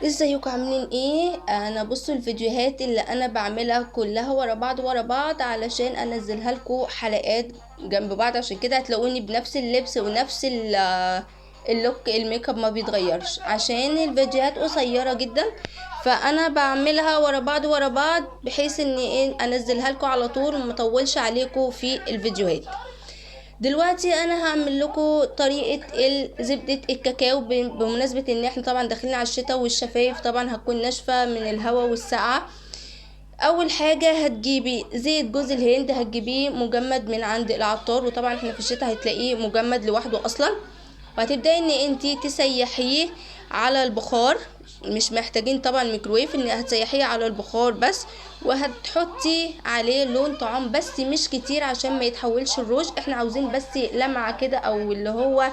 ازيكم عاملين ايه؟ انا بصوا الفيديوهات اللي انا بعملها كلها ورا بعض علشان انزلها لكم حلقات جنب بعض، عشان كده هتلاقوني بنفس اللبس ونفس اللوك. الميك اب ما بيتغيرش عشان الفيديوهات قصيرة جدا، فانا بعملها ورا بعض بحيث ان ايه انزلها لكم على طول ومطولش عليكم في الفيديوهات. دلوقتي انا هعمل لكم طريقه زبده الكاكاو، بمناسبه ان احنا طبعا داخلين على الشتاء والشفايف طبعا هتكون ناشفه من الهواء والسقعه. اول حاجه هتجيبي زيت جوز الهند، هتجيبيه مجمد من عند العطار، وطبعا احنا في الشتاء هتلاقيه مجمد لوحده اصلا. وهتبداي ان انتي تسيحيه على البخار، مش محتاجين طبعا ميكرويف، ان هتسيحيه على البخار بس. وهتحطي عليه لون طعام بس مش كتير عشان ما يتحولش الروج، احنا عاوزين بس لمعة كده او اللي هو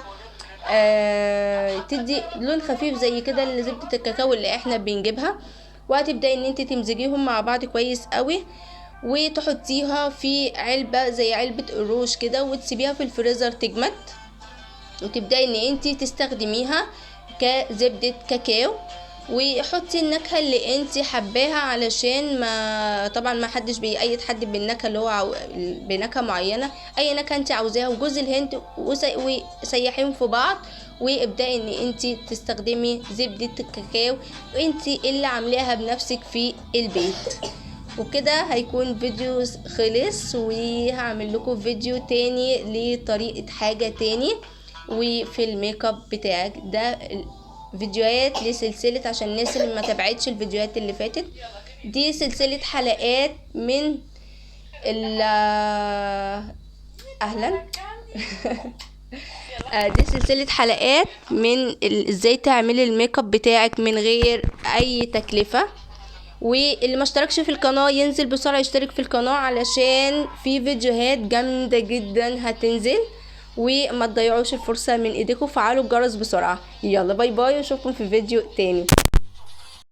تدي لون خفيف زي كده لزبدة الكاكاو اللي احنا بنجيبها. وهتبداي ان انت تمزجيهم مع بعض كويس قوي، وتحطيها في علبة زي علبة الروج كده، وتسيبيها في الفريزر تجمد، وتبداي ان انتي تستخدميها كزبدة كاكاو. وحطي النكهة اللي انتي حباها، علشان ما طبعا ما حدش بيأيد حد بالنكهة اللي هو بنكهة معينة، اي نكهة انتي عاوزاها، وجوز الهند وسيحيهم في بعض. وابدأي ان انتي تستخدمي زبدة الكاكاو وانتي اللي عاملاها بنفسك في البيت. وكده هيكون فيديو خلص، وهعمل لكم فيديو تاني لطريقة حاجة تاني وفي الميك اب بتاعك ده. فيديوهات لسلسلة، عشان الناس اللي ما تابعتش الفيديوهات اللي فاتت، دي سلسلة حلقات من اهلا دي سلسلة حلقات من ازاي تعملي الميك اب بتاعك من غير اي تكلفة. واللي ما اشتركش في القناة ينزل بسرعة يشترك في القناة، علشان في فيديوهات جامدة جدا هتنزل، وما تضيعوش الفرصة من ايديكم. فعلوا الجرس بسرعة. يلا باي باي، واشوفكم في فيديو تاني.